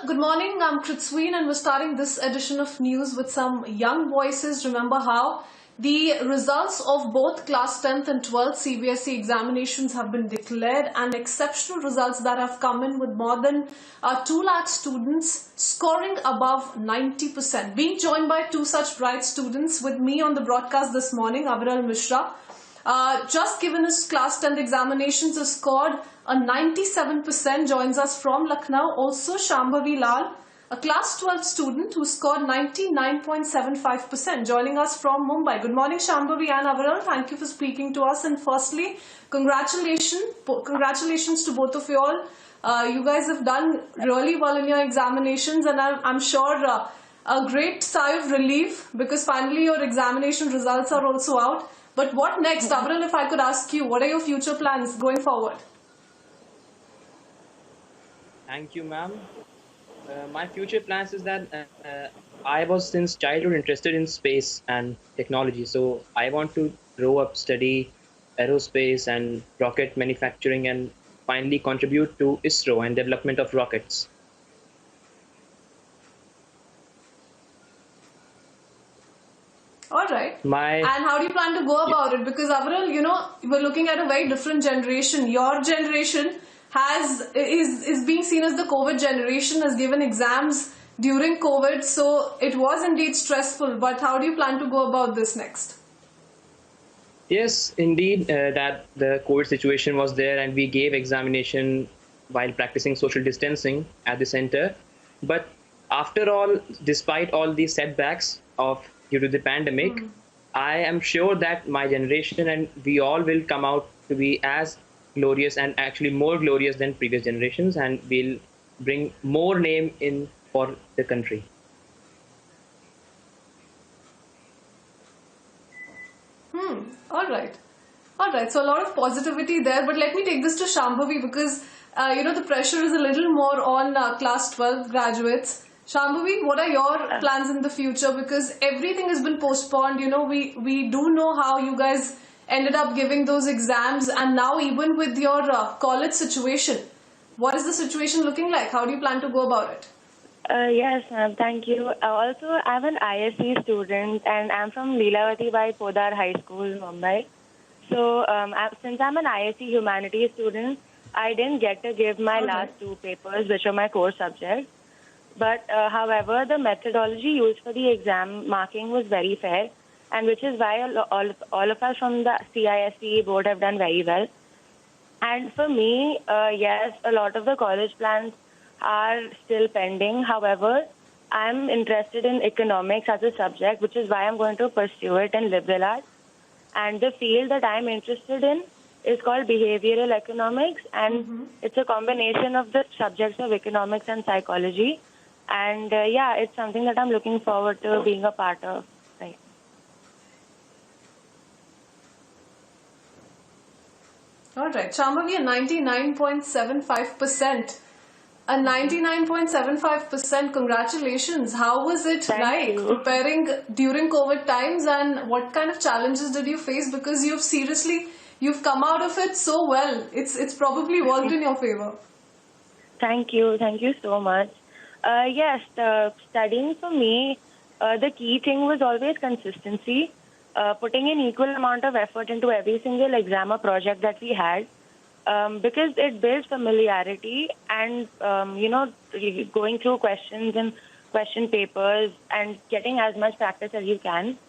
Good morning, I'm Kritsween and we're starting this edition of news with some young voices. Remember how the results of both class 10th and 12th CBSE examinations have been declared, and exceptional results that have come in with more than 2 lakh students scoring above 90%. Being joined by two such bright students with me on the broadcast this morning, Aviral Mishra. Just given his class 10th examinations, has scored a 97%, joins us from Lucknow. Also Shambhavi Lal, a class 12 student who scored 99.75%, joining us from Mumbai. Good morning, Shambhavi and Aviral. Thank you for speaking to us. And firstly, congratulations to both of you all. You guys have done really well in your examinations, and I'm sure a great sigh of relief because finally your examination results are also out. But what next? Aviral, if I could ask you, what are your future plans going forward? Thank you, ma'am. My future plans is that I was since childhood interested in space and technology. So I want to grow up, study aerospace and rocket manufacturing, and finally contribute to ISRO and development of rockets. All right. And how do you plan to go about it? Because Aviral, we're looking at a very different generation. Your generation is being seen as the COVID generation, has given exams during COVID. So it was indeed stressful. But how do you plan to go about this next? Yes, indeed, that the COVID situation was there, and we gave examination while practicing social distancing at the center. But after all, despite all these setbacks due to the pandemic, I am sure that my generation and we all will come out to be as glorious and actually more glorious than previous generations, and we'll bring more name in for the country. All right. All right. So a lot of positivity there. But let me take this to Shambhavi because, the pressure is a little more on class 12 graduates. Shambhavi, what are your plans in the future? Because everything has been postponed. We do know how you guys ended up giving those exams, and now even with your college situation, what is the situation looking like? How do you plan to go about it? Yes, ma'am. Thank you. Also, I'm an ISC student, and I'm from Leelavati Bai Podar High School, Mumbai. So, since I'm an ISC humanities student, I didn't get to give my last two papers, which are my core subjects. But, however, the methodology used for the exam marking was very fair, and which is why all of us from the CISE board have done very well. And for me, yes, a lot of the college plans are still pending. However, I'm interested in economics as a subject, which is why I'm going to pursue it in liberal arts. And the field that I'm interested in is called behavioral economics, and it's a combination of the subjects of economics and psychology. And yeah, it's something that I'm looking forward to being a part of. Right. All right. Shambhavi, 99.75%. A 99.75%, congratulations. How was it preparing during COVID times, and what kind of challenges did you face? Because you've come out of it so well. It's probably worked in your favor. Thank you so much. Yes, studying for me, the key thing was always consistency, putting in equal amount of effort into every single exam or project that we had. Because it builds familiarity and, going through questions and question papers and getting as much practice as you can.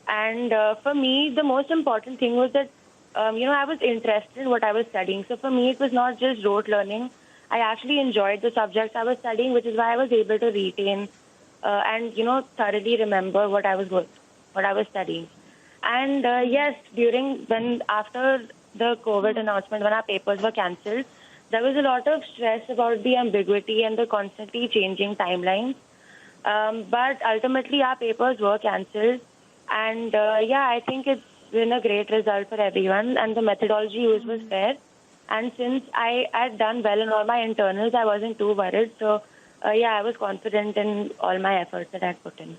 And for me, the most important thing was that, I was interested in what I was studying. So for me, it was not just rote learning. I actually enjoyed the subjects I was studying, which is why I was able to retain and, thoroughly remember what I was studying. And yes, after the COVID announcement, when our papers were cancelled, there was a lot of stress about the ambiguity and the constantly changing timelines. But ultimately, our papers were cancelled. And I think it's been a great result for everyone. And the methodology used was fair. And since I had done well in all my internals, I wasn't too worried. So, I was confident in all my efforts that I had put in.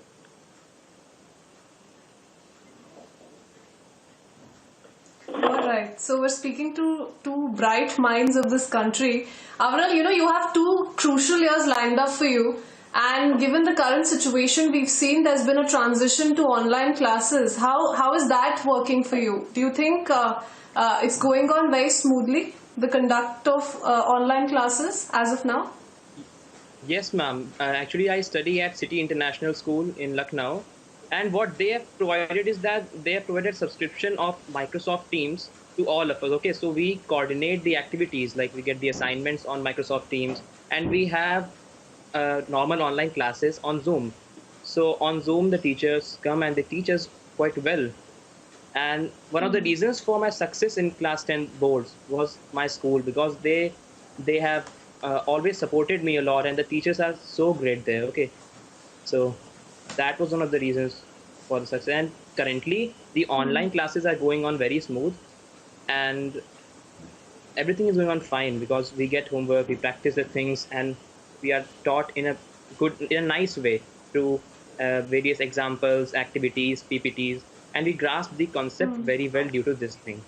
All right. So So we're speaking to two bright minds of this country. Avril, you have two crucial years lined up for you. And given the current situation, we've seen there's been a transition to online classes. How is that working for you? Do you think it's going on very smoothly, the conduct of online classes as of now? Yes, ma'am. Actually, I study at City International School in Lucknow, and what they have provided is that they have provided subscription of Microsoft Teams to all of us. Okay, so we coordinate the activities, like we get the assignments on Microsoft Teams, and we have normal online classes on Zoom. So on Zoom, the teachers come and they teach us quite well. And one of the reasons for my success in class 10 boards was my school, because they have always supported me a lot, and the teachers are so great there. Okay, so that was one of the reasons for the success. And currently the online classes are going on very smooth, and everything is going on fine, because we get homework, we practice the things, and we are taught in a nice way through various examples, activities, PPTs, and we grasp the concept very well due to this thing.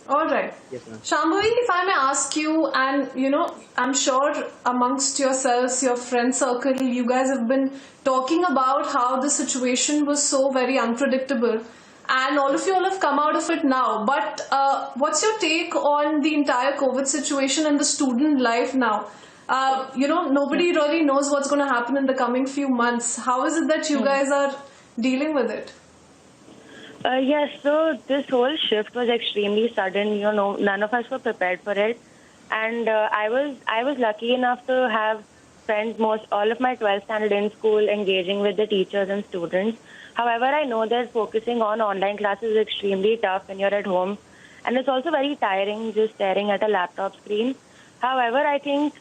All right. Yes, ma'am. Shambhavi, if I may ask you, and I'm sure amongst yourselves, your friend circle, you guys have been talking about how the situation was so very unpredictable, and all of you all have come out of it now. But what's your take on the entire COVID situation and the student life now? Nobody really knows what's going to happen in the coming few months. How is it that you guys are dealing with it? Yes, so this whole shift was extremely sudden. None of us were prepared for it, and I was lucky enough to have friends most all of my 12th standard in school engaging with the teachers and students. However, I know that focusing on online classes is extremely tough when you're at home, and it's also very tiring just staring at a laptop screen. However, I think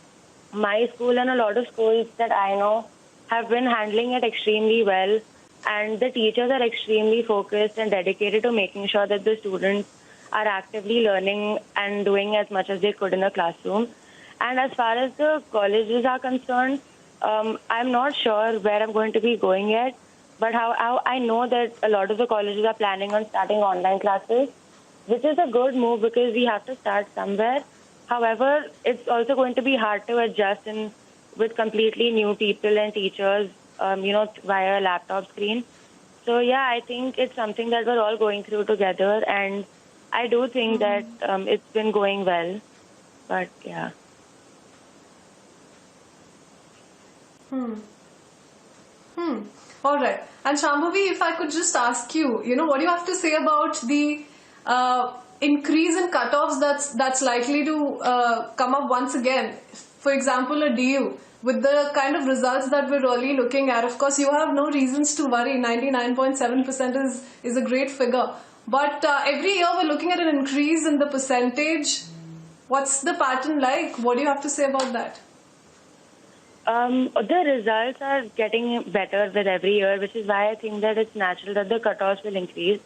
my school and a lot of schools that I know have been handling it extremely well, and the teachers are extremely focused and dedicated to making sure that the students are actively learning and doing as much as they could in the classroom. And as far as the colleges are concerned, I'm not sure where I'm going to be going yet, but how I know that a lot of the colleges are planning on starting online classes, which is a good move because we have to start somewhere. However, it's also going to be hard to adjust with completely new people and teachers, via a laptop screen. So yeah, I think it's something that we're all going through together, and I do think that it's been going well. But yeah. All right. And Shambhavi, if I could just ask you, what do you have to say about the increase in cutoffs that's likely to come up once again? For example, a DU. With the kind of results that we're really looking at, of course, you have no reasons to worry. 99.7% is a great figure. But every year we're looking at an increase in the percentage. What's the pattern like? What do you have to say about that? The results are getting better with every year, which is why I think that it's natural that the cutoffs will increase.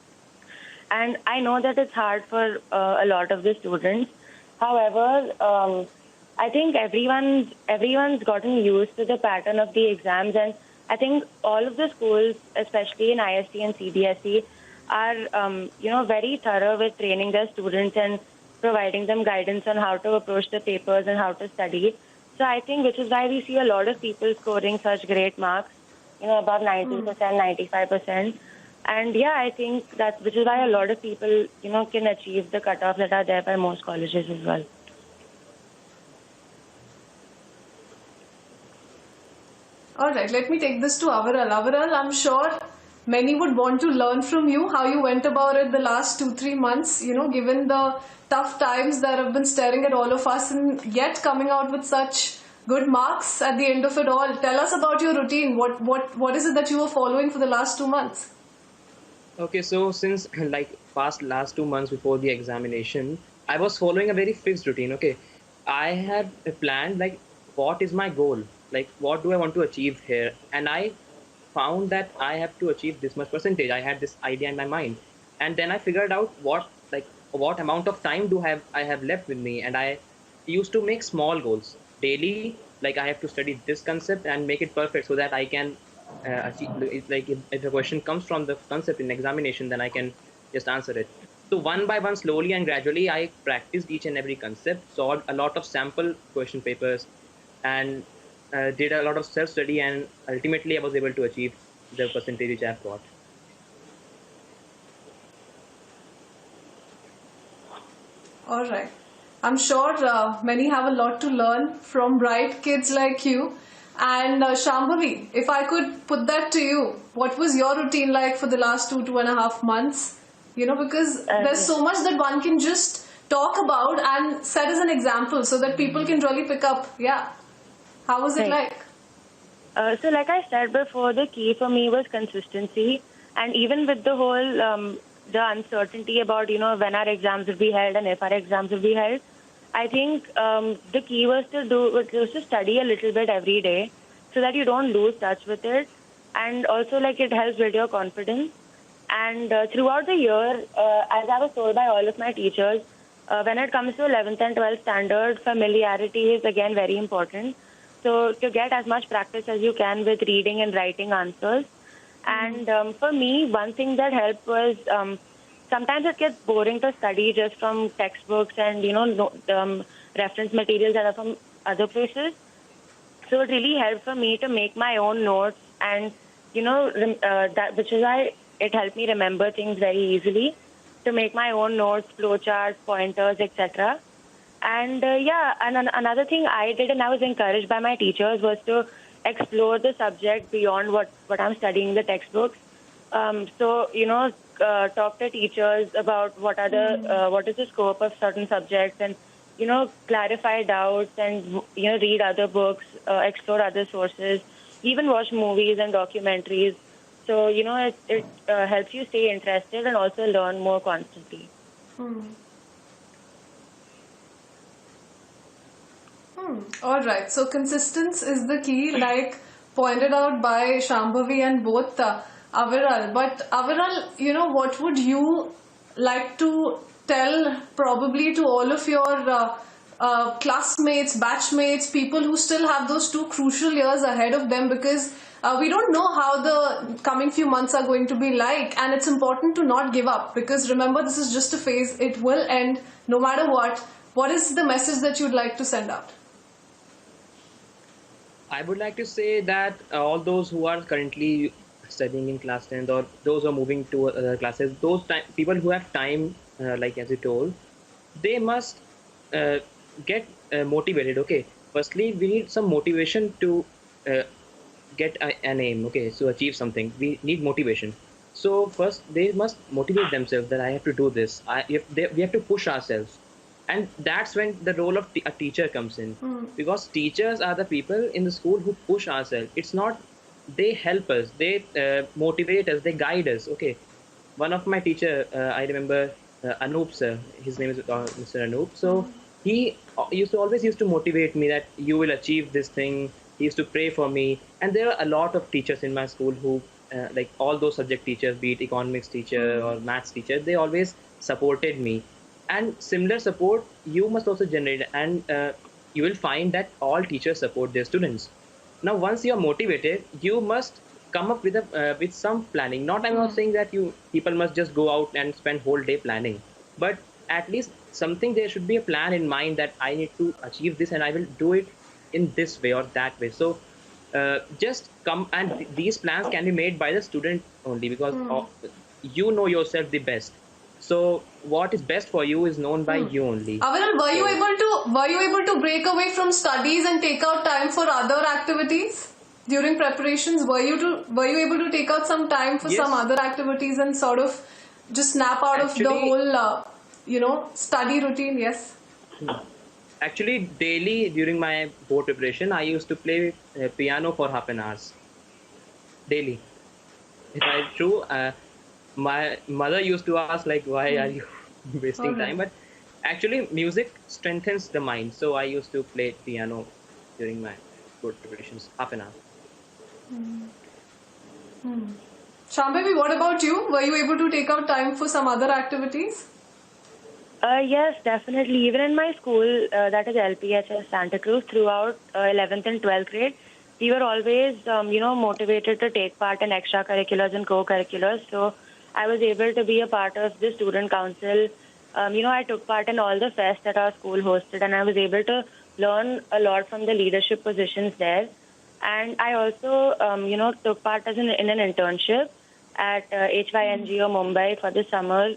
And I know that it's hard for a lot of the students. However, I think everyone's gotten used to the pattern of the exams, and I think all of the schools, especially in IST and CBSE, are very thorough with training their students and providing them guidance on how to approach the papers and how to study. So I think which is why we see a lot of people scoring such great marks, above 90%, 95%. And yeah, I think which is why a lot of people, can achieve the cutoffs that are there by most colleges as well. All right, let me take this to Aviral. Aviral, I'm sure many would want to learn from you how you went about it the last 2-3 months, given the tough times that have been staring at all of us, and yet coming out with such good marks at the end of it all. Tell us about your routine. What is it that you were following for the last 2 months? Okay, so since last 2 months before the examination, I was following a very fixed routine. Okay, I had planned what is my goal, what do I want to achieve here, and I found that I have to achieve this much percentage. I had this idea in my mind, and then I figured out what amount of time I have left with me, and I used to make small goals daily. I have to study this concept and make it perfect so that I can it's like if a question comes from the concept in examination, then I can just answer it. So one by one, slowly and gradually, I practiced each and every concept, solved a lot of sample question papers, and did a lot of self study, and ultimately I was able to achieve the percentage which I've got. All right. I'm sure many have a lot to learn from bright kids like you. And Shambhavi, if I could put that to you, what was your routine like for the last 2.5 months? You know, because there's so much that one can just talk about and set as an example so that people can really pick up. Yeah. How was it Right. like? So, like I said before, the key for me was consistency, and even with the whole the uncertainty about when our exams will be held and if our exams will be held, I think the key was to study a little bit every day, so that you don't lose touch with it, and also like it helps build your confidence. And throughout the year, as I was told by all of my teachers, when it comes to 11th and 12th standard, familiarity is again very important. So to get as much practice as you can with reading and writing answers. And for me, one thing that helped was sometimes it gets boring to study just from textbooks and reference materials that are from other places. So it really helped for me to make my own notes, and that which is why it helped me remember things very easily. To make my own notes, flowcharts, pointers, etc. And another thing I did, and I was encouraged by my teachers, was to explore the subject beyond what I'm studying in the textbooks. Talk to teachers about what is the scope of certain subjects, and clarify doubts, and read other books, explore other sources, even watch movies and documentaries. So it helps you stay interested and also learn more constantly. All right. So consistency is the key, like pointed out by Shambhavi and both Aviral. But Aviral, what would you like to tell probably to all of your classmates, batchmates, people who still have those 2 crucial years ahead of them, because we don't know how the coming few months are going to be like, and it's important to not give up, because remember, this is just a phase. It will end no matter what. What is the message that you'd like to send out? I would like to say that all those who are currently studying in class 10th, or those who are moving to other classes, people who have time, like as you told, they must uh, get motivated. Okay, firstly, we need some motivation to uh, get an aim. Okay, so achieve something, we need motivation. So first, they must motivate themselves that I have to do this. We have to push ourselves, and that's when the role of a teacher comes in, because teachers are the people in the school who push ourselves. It's not, they help us, they motivate us, they guide us. Okay, one of my teacher, I remember, Anoop sir, his name is Mr. Anoop. So he used to motivate me that you will achieve this thing. He used to pray for me, and there are a lot of teachers in my school who, like all those subject teachers, be it economics teacher or maths teacher, they always supported me. And similar support you must also generate, and you will find that all teachers support their students. Now once you are motivated, you must come up with a with some planning. Not, I'm not saying that you people must just go out and spend whole day planning, but at least something, there should be a plan in mind that I need to achieve this and I will do it in this way or that way. So just come, and these plans can be made by the student only, because you know yourself the best. So what is best for you is known by you only. Aviral, So were you able to break away from studies and take out time for other activities during preparations? Were you able to take out some time for some yes, other activities and sort of just snap out of the actually, whole study routine? Yes. actually daily during my board preparation, I used to play piano for half an hour daily. If I true, my mother used to ask like, why are you All wasting time? right. But actually, music strengthens the mind. So I used to play piano during my board preparations, half an hour. Shambhavi, what about you? Were you able to take out time for some other activities? Yes, definitely. Even in my school, that is LPHS Santa Cruz, throughout 11th and 12th grade, we were always, motivated to take part in extracurriculars and co-curriculars. So I was able to be a part of the student council. I took part in all the fests that our school hosted, and I was able to learn a lot from the leadership positions there. And I also, took part in an internship at HYNGO Mumbai for the summer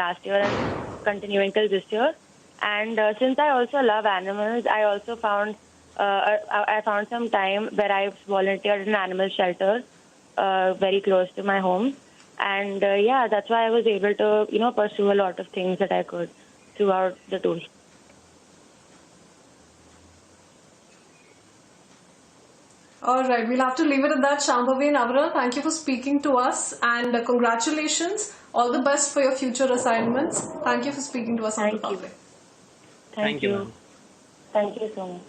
last year and continuing till this year. And since I also love animals, I also found I found some time where I volunteered in an animal shelter very close to my home. And that's why I was able to, pursue a lot of things that I could throughout the tour. All right, we'll have to leave it at that. Shambhavi and Avra, thank you for speaking to us, and congratulations. All the best for your future assignments. Thank you for speaking to us on Thank you. Republic. Thank you. ma'am. Thank you so much.